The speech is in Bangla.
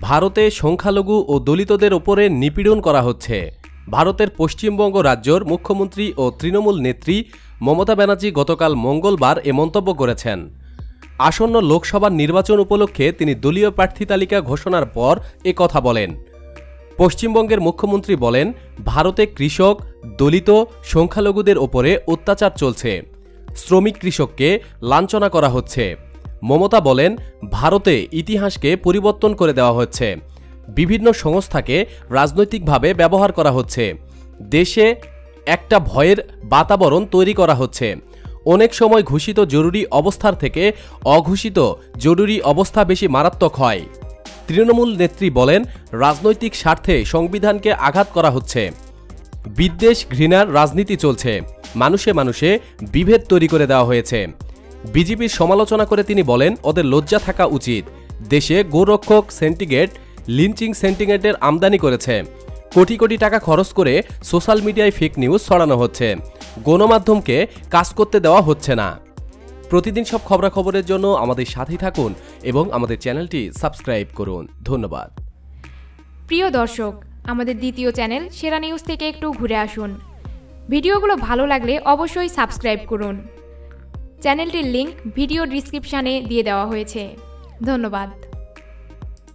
ভারতে সংখ্যালঘু ও দলিতদের ওপরে নিপীড়ন করা হচ্ছে। ভারতের পশ্চিমবঙ্গ রাজ্যের মুখ্যমন্ত্রী ও তৃণমূল নেত্রী মমতা ব্যানার্জি গতকাল মঙ্গলবার এ মন্তব্য করেছেন। আসন্ন লোকসভা নির্বাচন উপলক্ষে তিনি দলীয় প্রার্থী তালিকা ঘোষণার পর এ কথা বলেন। পশ্চিমবঙ্গের মুখ্যমন্ত্রী বলেন, ভারতে কৃষক, দলিত, সংখ্যালঘুদের ওপরে অত্যাচার চলছে। শ্রমিক কৃষককে লাঞ্ছনা করা হচ্ছে। মমতা বলেন, ভারতে ইতিহাসকে পরিবর্তন করে দেওয়া হচ্ছে। বিভিন্ন সংস্থাকে রাজনৈতিকভাবে ব্যবহার করা হচ্ছে। দেশে একটা ভয়ের বাতাবরণ তৈরি করা হচ্ছে। অনেক সময় ঘোষিত জরুরি অবস্থার থেকে অঘোষিত জরুরি অবস্থা বেশি মারাত্মক হয়। তৃণমূল নেত্রী বলেন, রাজনৈতিক স্বার্থে সংবিধানকে আঘাত করা হচ্ছে। বিদ্বেষ ঘৃণার রাজনীতি চলছে। মানুষে মানুষে বিভেদ তৈরি করে দেওয়া হয়েছে। বিজেপির সমালোচনা করে তিনি বলেন, ওদের লজ্জা থাকা উচিত। দেশে গোরক্ষক সেন্টিগ্রেড, লিঞ্চিং সেন্টিগ্রেডের আমদানি করেছে। কোটি কোটি টাকা খরচ করে সোশ্যাল মিডিয়ায় ফেক নিউজ ছড়ানো হচ্ছে। গণমাধ্যমকে কাজ করতে দেওয়া হচ্ছে না। প্রতিদিন সব খবরাখবরের জন্য আমাদের সাথেই থাকুন এবং আমাদের চ্যানেলটি সাবস্ক্রাইব করুন। ধন্যবাদ। প্রিয় দর্শক, আমাদের দ্বিতীয় চ্যানেল সেরা নিউজ থেকে একটু ঘুরে আসুন। ভিডিওগুলো ভালো লাগলে অবশ্যই সাবস্ক্রাইব করুন। চ্যানেলটির লিংক ভিডিও ডিসক্রিপশানে দিয়ে দেওয়া হয়েছে। ধন্যবাদ।